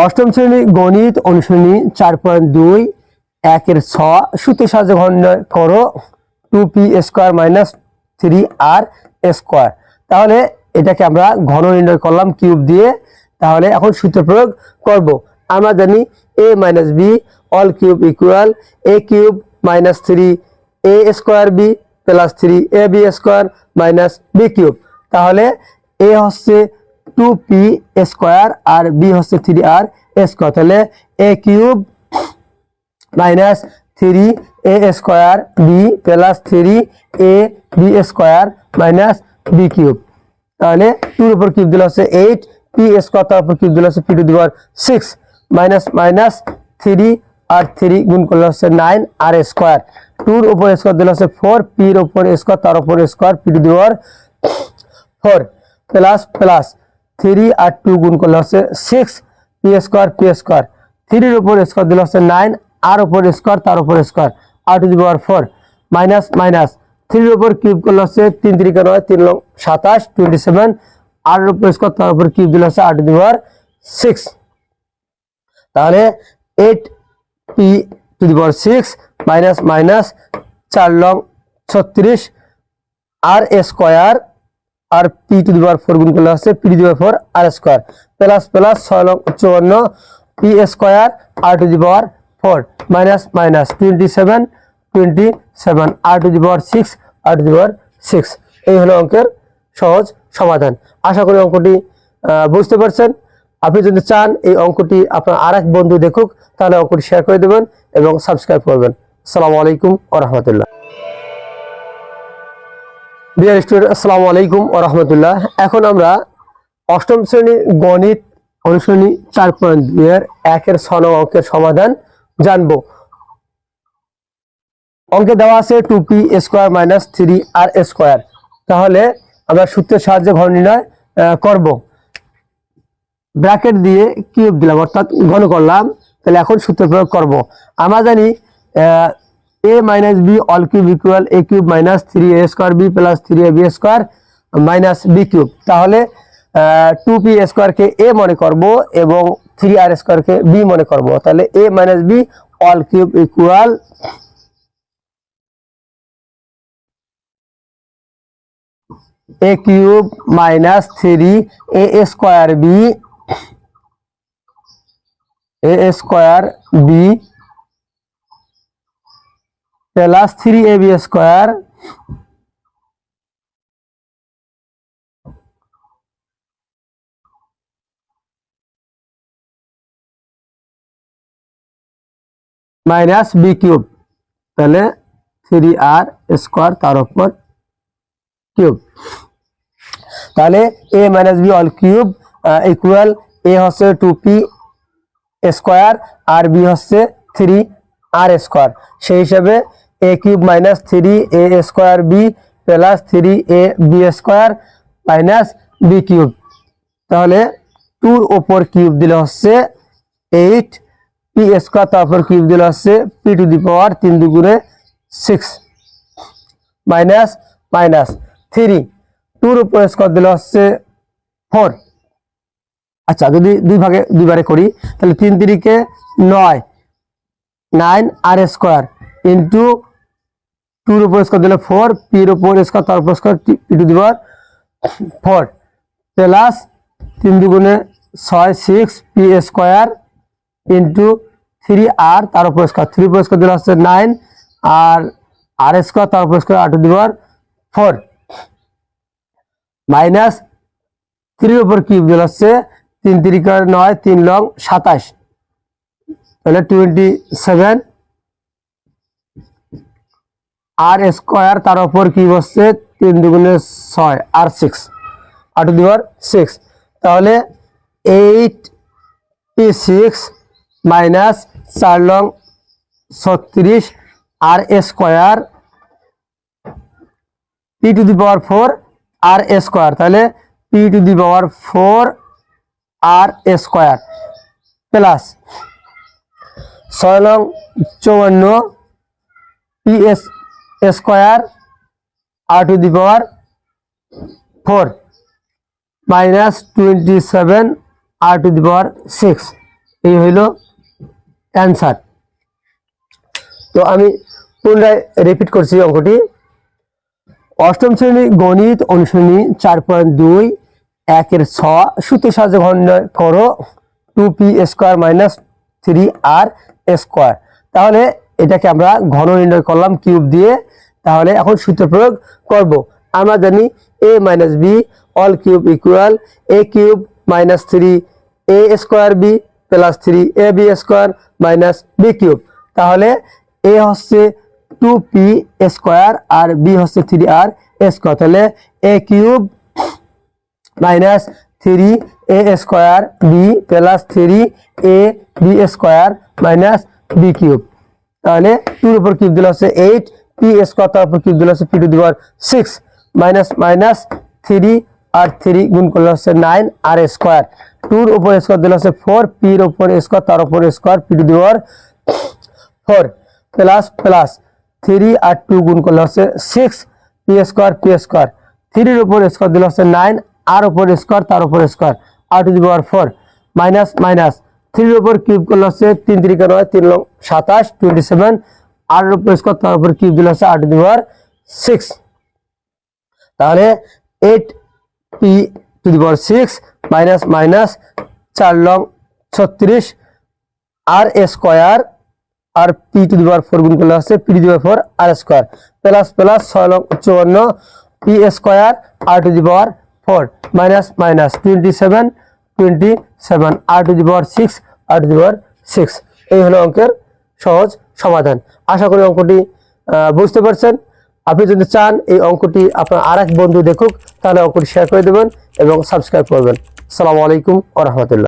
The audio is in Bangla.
অষ্টম শ্রেণী গণিত অনুশীলনী 4.2 একের 6 সূত্রের সাহায্যে নির্ণয় করো 2p² - 3r²। তাহলে এটাকে আমরা ঘন নির্ণয় করলাম কিউব দিয়ে। তাহলে এখন সূত্র প্রয়োগ করব। আমরা জানি a - b all cube equal a³ - 3a² b + 3ab² - b³ তাহলে a হচ্ছে 2p² আর b হচ্ছে 3r²। তাহলে a³ - 3a² b + 3ab² - b³ তাহলে 2 এর উপর কিউব দিলে হচ্ছে 8 p² তার উপর কিউব দিলে হচ্ছে p⁻6 মাইনাস 3 আর 3 গুণ করলে হচ্ছে 9r²। 2 এর উপর স্কয়ার দিলে হচ্ছে 4 p এর উপর স্কয়ার তার উপর স্কয়ার p⁻4 প্লাস 3 আর 2 গুণ করলে হচ্ছে 6 p²। 3 এর উপর স্কয়ার দিলে হচ্ছে 9 আর উপর স্কয়ার তার উপর স্কয়ার r⁴ মাইনাস 3 এর উপর কিউব করলে হচ্ছে 3 × 9 3 × 27 27 আর এর উপর স্কয়ার তার উপর কিউব দিলে হচ্ছে r⁴ তাহলে 8p⁻6 মাইনাস 4 × 36 r² আর p⁴ গুণ করলে হচ্ছে p⁴ r² plus 6 × 54 p² r⁴ minus 27 r⁴ এই হলো অঙ্কের সহজ সমাধান। আশা করি অঙ্কটি বুঝতে পারছেন। আপনি যদি চান এই অঙ্কটি আপনার আরেক বন্ধু দেখুক তাহলে অঙ্কটি শেয়ার করে দেবেন এবং সাবস্ক্রাইব করবেন। আসসালামু আলাইকুম ওয়া রাহমাতুল্লাহ। ডিয়ার স্টুডেন্ট, আসসালামু আলাইকুম ওয়া রাহমাতুল্লাহ। এখন আমরা অষ্টম শ্রেণীর গণিত অনুশীলনী 4.2 এর 1 এর 6 নং অঙ্কের সমাধান জানবো। অঙ্কে দেওয়া আছে 2p² - 3r²। তাহলে আমরা সূত্রের সাহায্যে ঘন নির্ণয় করব। ব্র্যাকেট দিয়ে কিউব দিলাম অর্থাৎ ঘন করলাম। তাহলে এখন সূত্র প্রয়োগ করব। আমরা জানি a - b all cube equal a³ - 3a² b + 3ab² - b³ তাহলে 2p² কে a মনে করব এবং 3r² কে b মনে করব। তাহলে a - b all cube equal a³ - 3a² b plus 3ab² minus b³ তাহলে 3r² তার উপর কিউব। তাহলে a - b all cube equal a হচ্ছে 2p² আর b হচ্ছে 3r²। সেই হিসাবে a³ - 3a² b + 3ab² - b³ তাহলে 2 এর উপর কিউব দিলে হচ্ছে 8 p² তার উপর কিউব দিলে হচ্ছে p⁻3 × 6 মাইনাস 3 2 এর উপর স্কয়ার দিলে হচ্ছে 4। আচ্ছা, যদি দুইবারে করি তাহলে 3 × 3 = 9 9r² ইনটু 2 এর উপর স্কয়ার দিলে 4 p এর উপর স্কয়ার তার উপর square p⁻4 plus 3 × 2 = 6 6 p² into 3r তার উপর স্কয়ার 3 উপর স্কয়ার দিলে হচ্ছে 9 আর r² তার উপর স্কয়ার r⁴ মাইনাস 3 এর উপর কিউব দিলে হচ্ছে 3 × 3 = 9 3 × 27 তাহলে 27 r² তার উপর কিউব হচ্ছে 3 × 2 = 6 r⁴ তাহলে 8p6 minus 4 × 36 r² p⁴ r² তাহলে p⁴ r² plus 6 × 54 p² r⁴ minus 27 r⁶ এই হইল অ্যান্সার। তো আমি পুনরায় রিপিট করছি অঙ্কটি। অষ্টম শ্রেণী গণিত অনুশীলনী 4.2 1 ছ সূত্রের সাহায্যে নির্ণয় করো 2p² - 3r²। তাহলে এটাকে আমরা ঘন নির্ণয় করলাম কিউব দিয়ে। তাহলে এখন সূত্র প্রয়োগ করব। আমরা জানি a - b all cube equal a³ - 3a² b + 3ab² - b³। তাহলে a হচ্ছে 2p² আর b হচ্ছে 3r²। তাহলে a³ - 3a² b + 3ab² - b³। তাহলে 2 এর উপর কিউব দিলে হচ্ছে 8, p² তার উপর কিউব দিলে হচ্ছে p⁻6 মাইনাস 3 আর 3 গুণ করলে হচ্ছে 9 r²। 2 এর উপর স্কয়ার দিলে হচ্ছে 4, p এর উপর স্কয়ার তার উপর স্কয়ার p⁻4 প্লাস 3 আর 2 গুণ করলে হচ্ছে 6 p²। 3 এর উপর স্কয়ার দিলে হচ্ছে 9, আর উপর স্কয়ার তার উপর স্কয়ার r⁴ মাইনাস 3 এর উপর কিউব করলে হচ্ছে 3 3 9 3 লং 27 27, আর এর উপর স্কয়ার তার উপর কিউব দিলে হচ্ছে r⁶। তাহলে 8p⁻6 মাইনাস 4 লং 36 r² আর p⁴ গুণ করলে হচ্ছে p⁴ r² plus 6 long 54 p² r⁴ minus 27 r⁶। এই হলো অঙ্কের সহজ সমাধান। আশা করি অঙ্কটি বুঝতে পারছেন। আপনি যদি চান এই অঙ্কটি আপনার আরেক বন্ধু দেখুক, তাহলে অঙ্কটি শেয়ার করে দেবেন এবং সাবস্ক্রাইব করবেন। আসসালামু আলাইকুম ওয়া রাহমাতুল্লাহ।